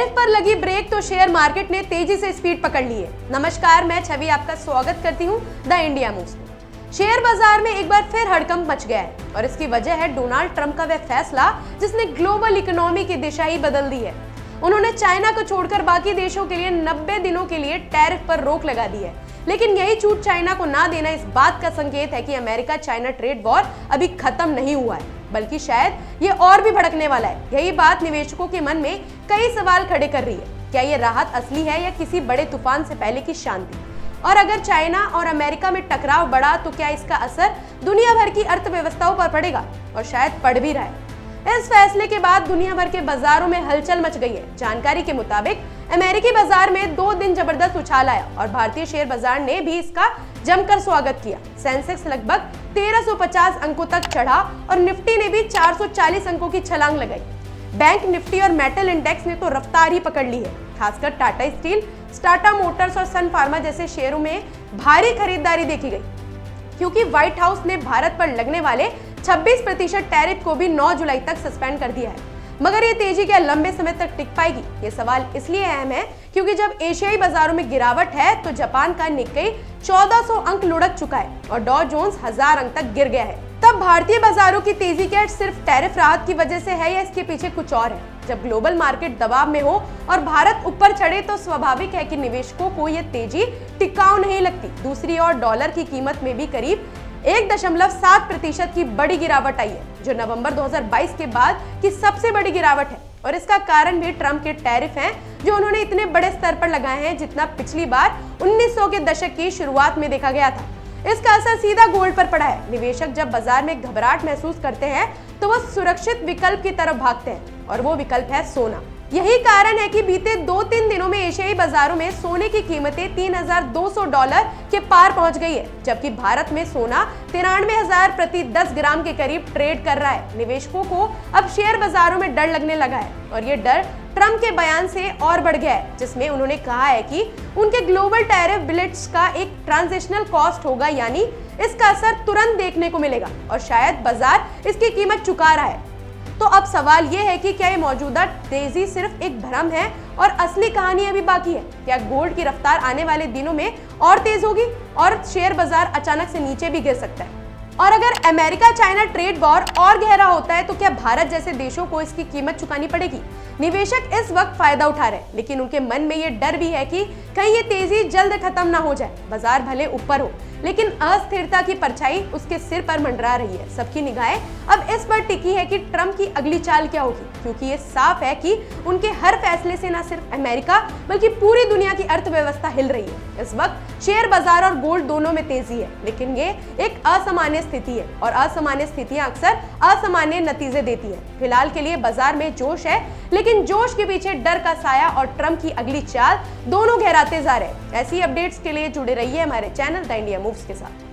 Tariff पर लगी break तो शेयर मार्केट ने तेजी से स्पीड पकड़ ली है। नमस्कार, मैं छवि आपका स्वागत करती हूं द इंडिया मूव्स में। शेयर बाजार में एक बार फिर हड़कंप मच गया है और इसकी वजह है डोनाल्ड ट्रंप का वह फैसला जिसने ग्लोबल इकोनॉमी की दिशा ही बदल दी है। उन्होंने चाइना को छोड़कर बाकी देशों के लिए 90 दिनों के लिए टैरिफ पर रोक लगा दी है। लेकिन यही छूट चाइना को ना देना इस बात का संकेत है कि अमेरिका चाइना ट्रेड वॉर अभी खत्म नहीं हुआ है, बल्कि शायद ये और भी भड़कने वाला है। यही बात निवेशकों के मन में कई सवाल खड़े कर रही है। क्या ये राहत असली है या किसी बड़े तूफान से पहले की शांति? और अगर चाइना और अमेरिका में टकराव बढ़ा तो क्या इसका असर दुनिया भर की अर्थव्यवस्थाओं पर पड़ेगा? और शायद पड़ भी रहा है। इस फैसले के बाद दुनिया भर के बाजारों में हलचल मच गई है। जानकारी के मुताबिक अमेरिकी बाजार में 2 दिन जबरदस्त उछाल आया और भारतीय शेयर बाजार ने भी इसका जमकर स्वागत किया। सेंसेक्स लगभग 1350 अंकों तक चढ़ा और निफ्टी ने भी 440 अंकों की छलांग लगाई। बैंक निफ्टी और मेटल इंडेक्स ने तो रफ्तार ही पकड़ ली है। खासकर टाटा स्टील, टाटा मोटर्स और सन फार्मा जैसे शेयरों में भारी खरीदारी देखी गई, क्योंकि व्हाइट हाउस ने भारत पर लगने वाले 26% टैरिफ को भी 9 जुलाई तक सस्पेंड कर दिया है। मगर ये तेजी क्या लंबे समय तक टिक पाएगी? ये सवाल इसलिए अहम है क्योंकि जब एशियाई बाजारों में गिरावट है तो जापान का निक्केई 1400 अंक लुढ़क चुका है और डॉ जोन्स 1000 अंक तक गिर गया है। तब भारतीय बाजारों की तेजी क्या सिर्फ टैरिफ राहत की वजह से है या इसके पीछे कुछ और है? जब ग्लोबल मार्केट दबाव में हो और भारत ऊपर चढ़े तो स्वाभाविक है कि निवेशकों को यह तेजी टिकाऊ नहीं लगती। दूसरी ओर डॉलर की कीमत में भी करीब 1.7% की बड़ी गिरावट आई है, जो नवंबर 2022 के बाद की सबसे बड़ी गिरावट है। और इसका कारण भी ट्रंप के टैरिफ हैं, जो उन्होंने इतने बड़े स्तर पर लगाए हैं जितना पिछली बार 1900 के दशक की शुरुआत में देखा गया था। इसका असर सीधा गोल्ड पर पड़ा है। निवेशक जब बाजार में घबराहट महसूस करते हैं तो वह सुरक्षित विकल्प की तरफ भागते हैं और वो विकल्प है सोना। यही कारण है कि बीते 2-3 दिनों में एशियाई बाजारों में सोने की कीमतें $3200 के पार पहुंच गई है, जबकि भारत में सोना 93,000 प्रति 10 ग्राम के करीब ट्रेड कर रहा है। निवेशकों को अब शेयर बाजारों में डर लगने लगा है और ये डर ट्रंप के बयान से और बढ़ गया है, जिसमें उन्होंने कहा है कि उनके ग्लोबल टैरिफ बिल्स का एक ट्रांजिशनल कॉस्ट होगा, यानी इसका असर तुरंत देखने को मिलेगा और शायद बाजार इसकी कीमत चुका रहा है। तो अब सवाल यह है कि क्या ये मौजूदा तेजी सिर्फ एक भ्रम है और असली कहानी अभी बाकी है? क्या गोल्ड की रफ्तार आने वाले दिनों में और तेज होगी और शेयर बाजार अचानक से नीचे भी गिर सकता है? और अगर अमेरिका चाइना ट्रेड वॉर और गहरा होता है तो क्या भारत जैसे देशों को इसकी कीमत चुकानी पड़ेगी? निवेशक इस वक्त फायदा उठा रहे हैं, लेकिन उनके मन में ये डर भी है कि कहीं ये तेजी जल्द खत्म ना हो जाए। बाजार भले ऊपर हो, लेकिन अस्थिरता की परछाई उसके सिर पर मंडरा रही है। सबकी निगाहें अब इस पर टिकी है कि ट्रंप की अगली चाल क्या होगी, क्योंकि ये साफ है कि उनके हर फैसले से न सिर्फ अमेरिका बल्कि पूरी दुनिया की अर्थव्यवस्था हिल रही है। इस वक्त शेयर बाजार और गोल्ड दोनों में तेजी है, लेकिन ये एक असामान्य स्थिति है और असामान्य स्थितियां अक्सर असामान्य नतीजे देती हैं। फिलहाल के लिए बाजार में जोश है, लेकिन जोश के पीछे डर का साया और ट्रंप की अगली चाल दोनों गहराते जा रहे हैं। ऐसी अपडेट्स के लिए जुड़े रहिए हमारे चैनल द इंडिया मूव्स के साथ।